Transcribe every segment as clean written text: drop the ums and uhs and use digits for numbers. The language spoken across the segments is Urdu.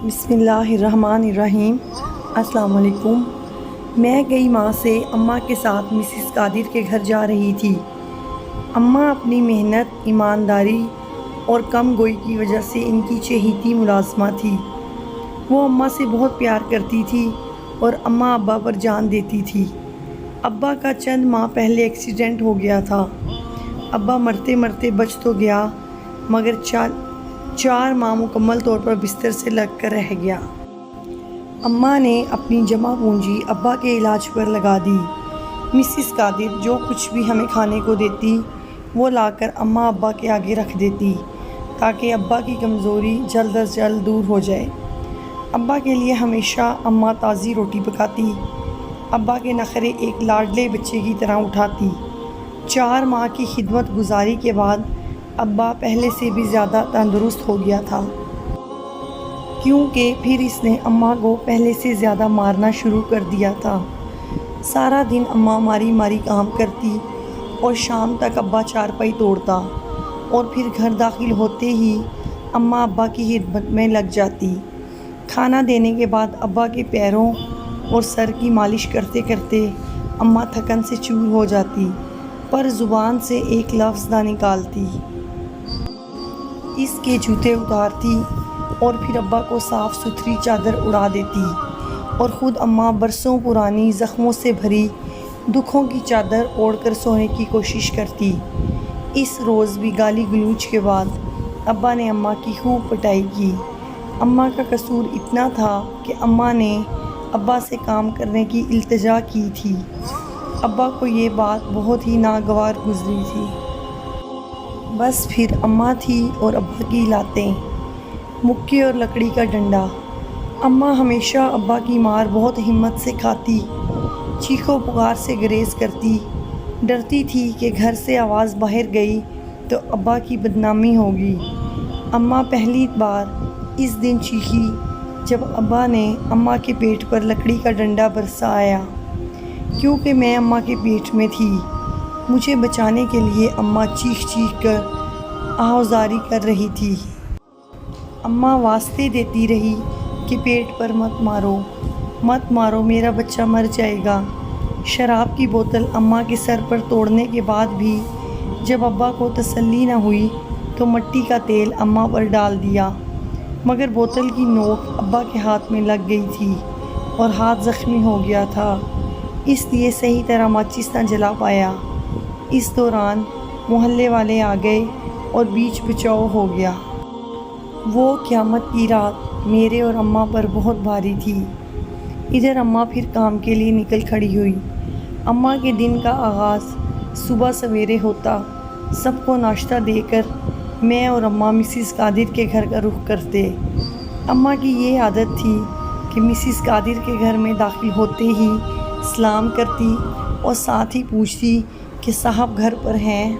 بسم اللہ الرحمن الرحیم۔ السلام علیکم۔ میں کئی ماہ سے اماں کے ساتھ مسز قادر کے گھر جا رہی تھی۔ اماں اپنی محنت، ایمانداری اور کم گوئی کی وجہ سے ان کی چہیتی ملازمہ تھی۔ وہ اماں سے بہت پیار کرتی تھی اور اماں ابا پر جان دیتی تھی۔ ابا کا چند ماہ پہلے ایکسیڈنٹ ہو گیا تھا۔ ابا مرتے مرتے بچ تو گیا مگر 4 ماہ مکمل طور پر بستر سے لگ کر رہ گیا۔ اماں نے اپنی جمع پونجی ابا کے علاج پر لگا دی۔ مسز قادر جو کچھ بھی ہمیں کھانے کو دیتی وہ لا کر اماں ابا کے آگے رکھ دیتی تاکہ ابا کی کمزوری جلد از جلد دور ہو جائے۔ ابا کے لیے ہمیشہ اماں تازی روٹی پکاتی، ابا کے نخرے ایک لاڈلے بچے کی طرح اٹھاتی۔ 4 ماہ کی خدمت گزاری کے بعد ابا پہلے سے بھی زیادہ تندرست ہو گیا تھا، کیونکہ پھر اس نے اماں کو پہلے سے زیادہ مارنا شروع کر دیا تھا۔ سارا دن اماں ماری ماری کام کرتی اور شام تک ابا چارپائی توڑتا، اور پھر گھر داخل ہوتے ہی اماں ابا کی خدمت میں لگ جاتی۔ کھانا دینے کے بعد ابا کے پیروں اور سر کی مالش کرتے کرتے اماں تھکن سے چور ہو جاتی، پر زبان سے ایک لفظ نہ نکالتی۔ اس کے جوتے اتارتی اور پھر ابا کو صاف ستھری چادر اڑا دیتی اور خود اماں برسوں پرانی زخموں سے بھری دکھوں کی چادر اوڑھ کر سونے کی کوشش کرتی۔ اس روز بھی گالی گلوچ کے بعد ابا نے اماں کی خوب پٹائی کی۔ اماں کا قصور اتنا تھا کہ اماں نے ابا سے کام کرنے کی التجا کی تھی۔ ابا کو یہ بات بہت ہی ناگوار گزری تھی۔ بس پھر اماں تھی اور ابا کی لاتیں، مکے اور لکڑی کا ڈنڈا۔ اماں ہمیشہ ابا کی مار بہت ہمت سے کھاتی، چیخو پکار سے گریز کرتی، ڈرتی تھی کہ گھر سے آواز باہر گئی تو ابا کی بدنامی ہوگی۔ اماں پہلی بار اس دن چیخی جب ابا نے اماں کے پیٹ پر لکڑی کا ڈنڈا برسایا، کیونکہ میں اماں کے پیٹ میں تھی۔ مجھے بچانے کے لیے اماں چیخ چیخ کر آہوازاری کر رہی تھی۔ اماں واسطے دیتی رہی کہ پیٹ پر مت مارو، مت مارو، میرا بچہ مر جائے گا۔ شراب کی بوتل اماں کے سر پر توڑنے کے بعد بھی جب ابا کو تسلی نہ ہوئی تو مٹی کا تیل اماں پر ڈال دیا، مگر بوتل کی نوک ابا کے ہاتھ میں لگ گئی تھی اور ہاتھ زخمی ہو گیا تھا، اس لیے صحیح طرح ماچس نہ جلا پایا۔ اس دوران محلے والے آ گئے اور بیچ بچاؤ ہو گیا۔ وہ قیامت کی رات میرے اور اماں پر بہت بھاری تھی۔ ادھر اماں پھر کام کے لیے نکل کھڑی ہوئی۔ اماں کے دن کا آغاز صبح سویرے ہوتا۔ سب کو ناشتہ دے کر میں اور اماں مسز قادر کے گھر کا رخ کرتے۔ اماں کی یہ عادت تھی کہ مسز قادر کے گھر میں داخل ہوتے ہی سلام کرتی اور ساتھ ہی پوچھتی کہ صاحب گھر پر ہیں۔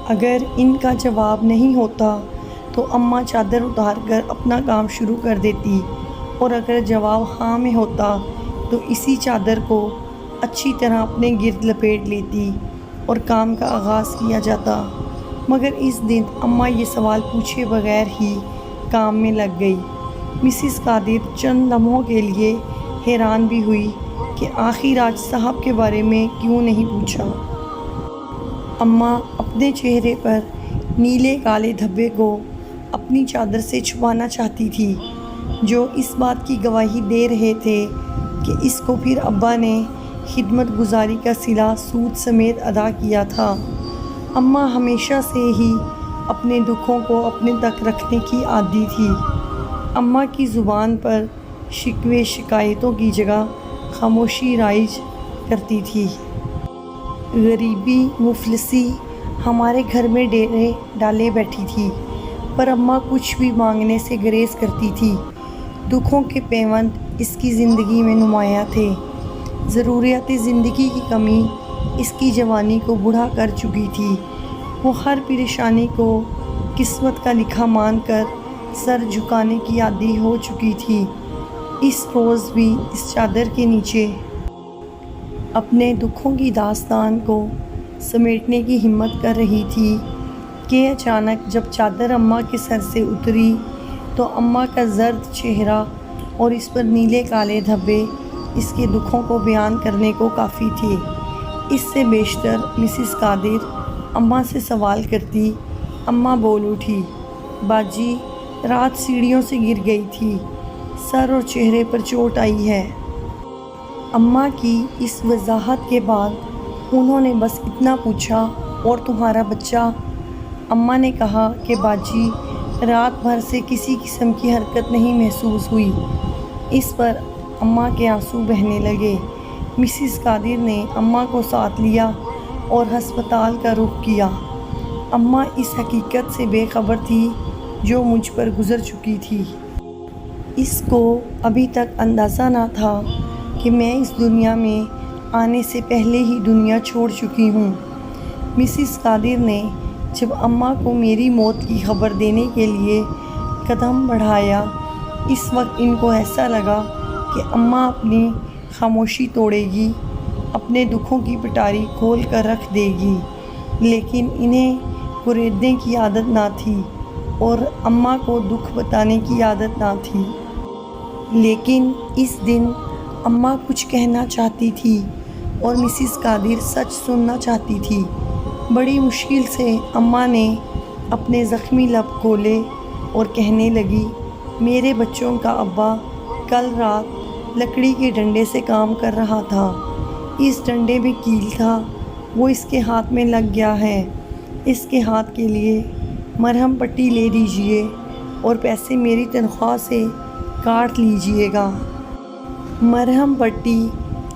اگر ان کا جواب نہیں ہوتا تو اماں چادر اتار کر اپنا کام شروع کر دیتی، اور اگر جواب ہاں میں ہوتا تو اسی چادر کو اچھی طرح اپنے گرد لپیٹ لیتی اور کام کا آغاز کیا جاتا۔ مگر اس دن اماں یہ سوال پوچھے بغیر ہی کام میں لگ گئی۔ مسز قادر چند لمحوں کے لیے حیران بھی ہوئی کہ آخر آج صاحب کے بارے میں کیوں نہیں پوچھا۔ اماں اپنے چہرے پر نیلے کالے دھبے کو اپنی چادر سے چھپانا چاہتی تھی، جو اس بات کی گواہی دے رہے تھے کہ اس کو پھر ابا نے خدمت گزاری کا صلہ سود سمیت ادا کیا تھا۔ اماں ہمیشہ سے ہی اپنے دکھوں کو اپنے تک رکھنے کی عادی تھی۔ اماں کی زبان پر شکوے شکایتوں کی جگہ خاموشی رائج کرتی تھی۔ غریبی، مفلسی ہمارے گھر میں ڈیرے ڈالے بیٹھی تھی، پر اماں کچھ بھی مانگنے سے گریز کرتی تھی۔ دکھوں کے پیوند اس کی زندگی میں نمایاں تھے۔ ضروریات زندگی کی کمی اس کی جوانی کو بوڑھا کر چکی تھی۔ وہ ہر پریشانی کو قسمت کا لکھا مان کر سر جھکانے کی عادی ہو چکی تھی۔ اس روز بھی اس چادر کے نیچے اپنے دکھوں کی داستان کو سمیٹنے کی ہمت کر رہی تھی کہ اچانک جب چادر اماں کے سر سے اتری تو اماں کا زرد چہرہ اور اس پر نیلے کالے دھبے اس کے دکھوں کو بیان کرنے کو کافی تھے۔ اس سے بیشتر مسز قادر اماں سے سوال کرتی۔ اماں بول اٹھی، باجی رات سیڑھیوں سے گر گئی تھی، سر اور چہرے پر چوٹ آئی ہے۔ اماں کی اس وضاحت کے بعد انہوں نے بس اتنا پوچھا، اور تمہارا بچہ؟ اماں نے کہا کہ باجی رات بھر سے کسی قسم کی حرکت نہیں محسوس ہوئی۔ اس پر اماں کے آنسو بہنے لگے۔ مسز قادر نے اماں کو ساتھ لیا اور ہسپتال کا رخ کیا۔ اماں اس حقیقت سے بے خبر تھی جو مجھ پر گزر چکی تھی۔ اس کو ابھی تک اندازہ نہ تھا کہ میں اس دنیا میں آنے سے پہلے ہی دنیا چھوڑ چکی ہوں۔ مسز قادر نے جب اماں کو میری موت کی خبر دینے کے لیے قدم بڑھایا، اس وقت ان کو ایسا لگا کہ اماں اپنی خاموشی توڑے گی، اپنے دکھوں کی پٹاری کھول کر رکھ دے گی، لیکن انہیں کریدنے کی عادت نہ تھی اور اماں کو دکھ بتانے کی عادت نہ تھی۔ لیکن اس دن اماں کچھ کہنا چاہتی تھی اور مسز قادر سچ سننا چاہتی تھی۔ بڑی مشکل سے اماں نے اپنے زخمی لب کھولے اور کہنے لگی، میرے بچوں کا ابا کل رات لکڑی کے ڈنڈے سے کام کر رہا تھا، اس ڈنڈے میں کیل تھا، وہ اس کے ہاتھ میں لگ گیا ہے، اس کے ہاتھ کے لیے مرہم پٹی لے دیجئے اور پیسے میری تنخواہ سے کاٹ لیجئے گا۔ مرہم پٹی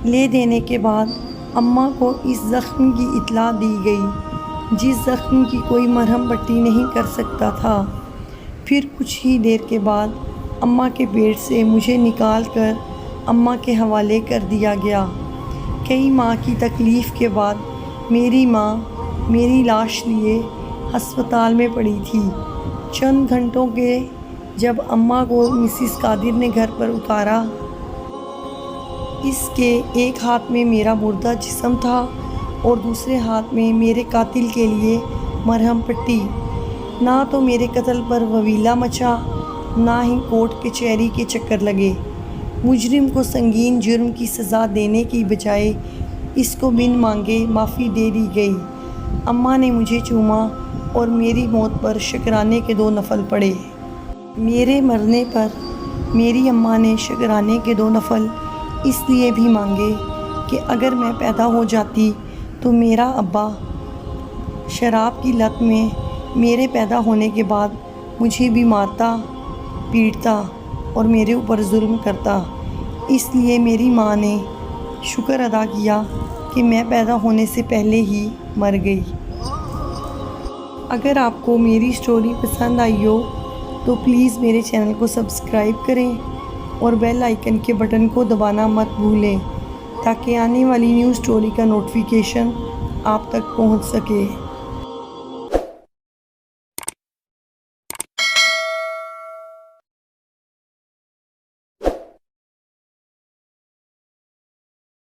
لے دینے کے بعد اماں کو اس زخم کی اطلاع دی گئی جس زخم کی کوئی مرہم پٹی نہیں کر سکتا تھا۔ پھر کچھ ہی دیر کے بعد اماں کے پیٹ سے مجھے نکال کر اماں کے حوالے کر دیا گیا۔ کئی ماہ کی تکلیف کے بعد میری ماں میری لاش لیے ہسپتال میں پڑی تھی۔ چند گھنٹوں کے جب اماں کو مسز قادر نے گھر پر اتارا، اس کے ایک ہاتھ میں میرا مردہ جسم تھا اور دوسرے ہاتھ میں میرے قاتل کے لیے مرہم پٹی۔ نہ تو میرے قتل پر وویلا مچا، نہ ہی کورٹ کچہری کے چکر لگے۔ مجرم کو سنگین جرم کی سزا دینے کی بجائے اس کو بن مانگے معافی دے دی گئی۔ اماں نے مجھے چوما اور میری موت پر شکرانے کے 2 نفل پڑے۔ میرے مرنے پر میری اماں نے شکرانے کے 2 نفل اس لیے بھی مانگے کہ اگر میں پیدا ہو جاتی تو میرا ابا شراب کی لت میں میرے پیدا ہونے کے بعد مجھے بھی مارتا، پیٹتا اور میرے اوپر ظلم کرتا۔ اس لیے میری ماں نے شکر ادا کیا کہ میں پیدا ہونے سے پہلے ہی مر گئی۔ اگر آپ کو میری سٹوری پسند آئی ہو تو پلیز میرے چینل کو سبسکرائب کریں اور بیل آئیکن کے بٹن کو دبانا مت بھولیں تاکہ آنے والی نیو سٹوری کا نوٹیفیکیشن آپ تک پہنچ سکے۔